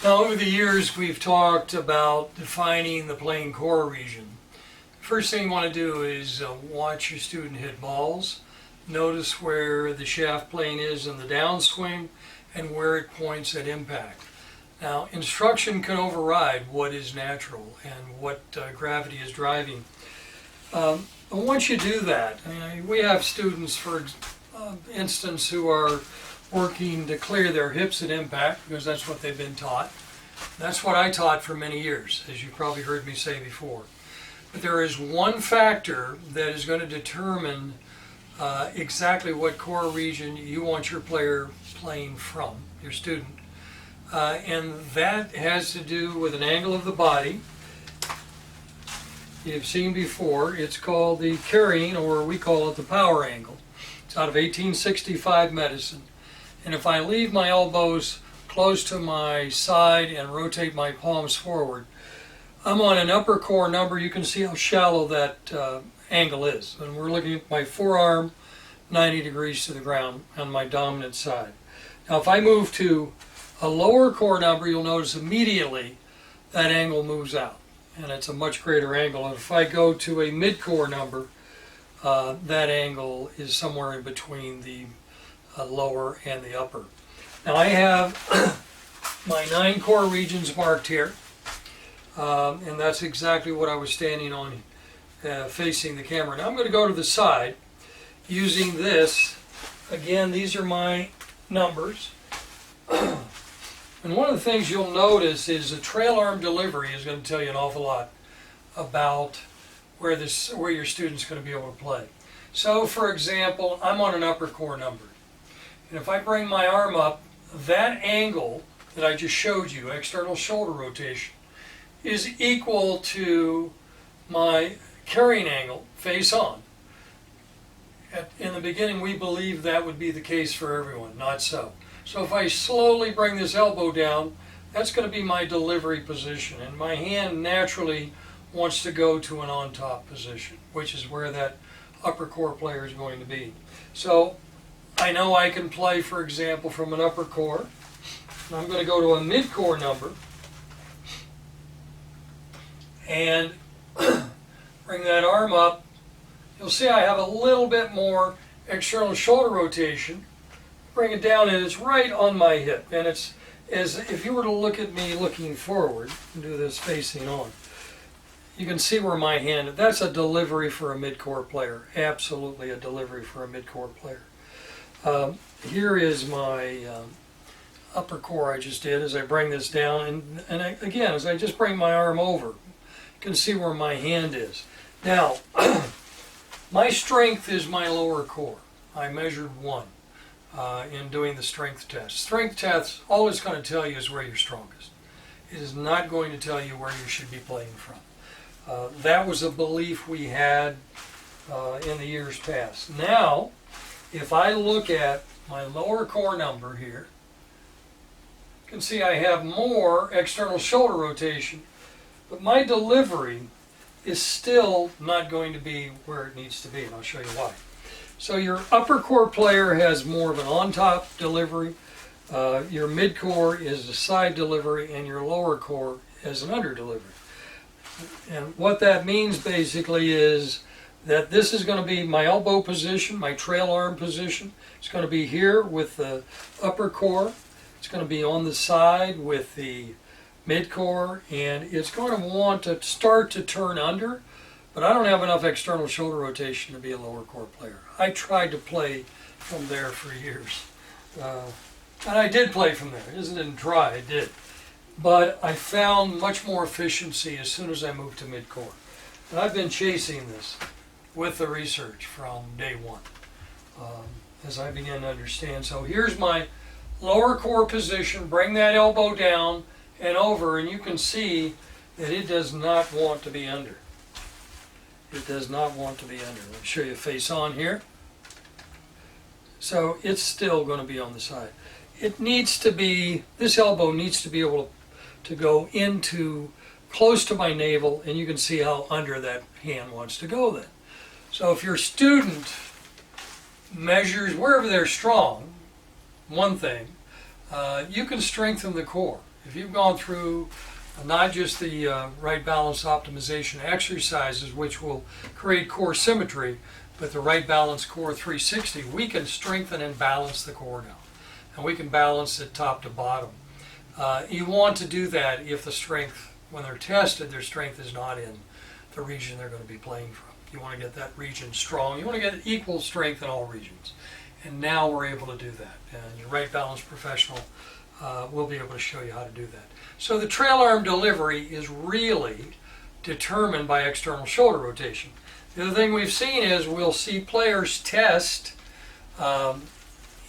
Now, over the years, we've talked about defining the playing core region. First thing you want to do is watch your student hit balls. Notice where the shaft plane is in the downswing and where it points at impact. Now, instruction can override what is natural and what gravity is driving. And once you do that, we have students, for instance, who are working to clear their hips at impact because that's what they've been taught. That's what I taught for many years, as you probably heard me say before. But there is one factor that is going to determine exactly what core region you want your player playing from, your student. And that has to do with an angle of the body. You've seen before, it's called the carrying, or we call it the power angle. It's out of 1865 medicine. And if I leave my elbows close to my side and rotate my palms forward, I'm on an upper core number. You can see how shallow that angle is. And we're looking at my forearm 90 degrees to the ground on my dominant side. Now if I move to a lower core number, you'll notice immediately that angle moves out. And it's a much greater angle. And if I go to a mid-core number, that angle is somewhere in between the lower and the upper. Now I have my 9 core regions marked here, and that's exactly what I was standing on facing the camera. Now I'm going to go to the side using this. Again, these are my numbers. And one of the things you'll notice is the trail arm delivery is going to tell you an awful lot about where your student's going to be able to play. So for example, I'm on an upper core number. And if I bring my arm up, that angle that I just showed you, external shoulder rotation, is equal to my carrying angle face on. In the beginning, we believed that would be the case for everyone. Not so. So if I slowly bring this elbow down, that's going to be my delivery position. And my hand naturally wants to go to an on-top position, which is where that upper core player is going to be. So I know I can play, for example, from an upper core. I'm going to go to a mid-core number and bring that arm up. You'll see I have a little bit more external shoulder rotation. Bring it down and it's right on my hip. And it's as if you were to look at me looking forward and do this facing on. You can see where my hand, that's a delivery for a mid-core player. Absolutely a delivery for a mid-core player. Here is my upper core I just did as I bring this down. And again, as I just bring my arm over, you can see where my hand is. Now, my strength is my lower core. I measured 1 in doing the strength test. Strength tests, all it's going to tell you is where you're strongest. It is not going to tell you where you should be playing from. That was a belief we had in the years past. Now, if I look at my lower core number here, you can see I have more external shoulder rotation, but my delivery is still not going to be where it needs to be, and I'll show you why. So your upper core player has more of an on-top delivery, your mid-core is a side delivery, and your lower core is an under delivery. And what that means basically is that this is going to be my elbow position, my trail arm position. It's going to be here with the upper core. It's going to be on the side with the mid-core, and it's going to want to start to turn under, but I don't have enough external shoulder rotation to be a lower core player. I tried to play from there for years. And I did play from there. It didn't try, I did. But I found much more efficiency as soon as I moved to mid-core. And I've been chasing this with the research from day one as I began to understand. So here's my lower core position. Bring that elbow down and over, and you can see that it does not want to be under. It does not want to be under. Let me show you face on here. So it's still going to be on the side. It needs to be, this elbow needs to be able to go into close to my navel, and you can see how under that hand wants to go then. So if your student measures wherever they're strong, one thing, you can strengthen the core. If you've gone through not just the right balance optimization exercises, which will create core symmetry, but the right balance core 360, we can strengthen and balance the core now. And we can balance it top to bottom. You want to do that if the strength, when they're tested, their strength is not in the region they're going to be playing from. You want to get that region strong. You want to get equal strength in all regions. And now we're able to do that. And your right balance professional will be able to show you how to do that. So the trail arm delivery is really determined by external shoulder rotation. The other thing we've seen is we'll see players test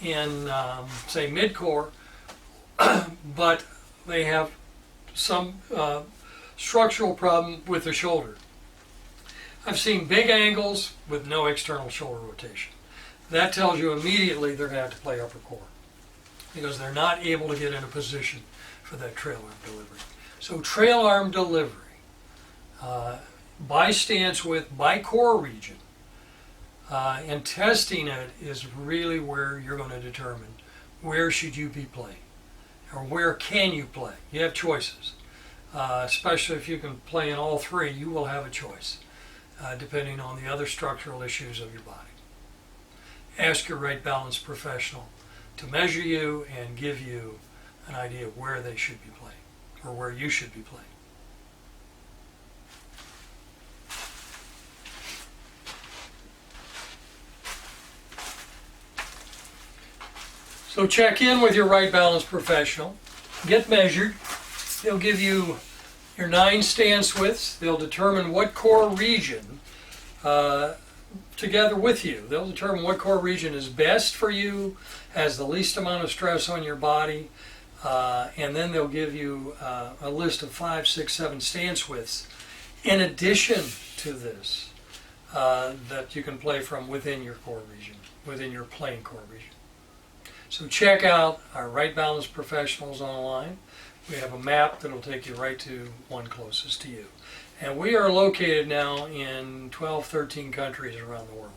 in, say, mid-core, but they have some structural problem with the shoulder. I've seen big angles with no external shoulder rotation. That tells you immediately they're going to have to play upper core because they're not able to get in a position for that trail arm delivery. So trail arm delivery, by stance width, by core region, and testing it is really where you're going to determine where should you be playing or where can you play. You have choices, especially if you can play in all three, you will have a choice depending on the other structural issues of your body. Ask your right balance professional to measure you and give you an idea of where they should be playing or where you should be playing. So check in with your right balance professional, get measured. They'll give you your 9 stance widths. They'll determine what core region together with you. They'll determine what core region is best for you, has the least amount of stress on your body, and then they'll give you a list of 5, 6, 7 stance widths in addition to this that you can play from within your core region, within your playing core region. So check out our right balance professionals online. We have a map that will take you right to one closest to you. And we are located now in 12, 13 countries around the world.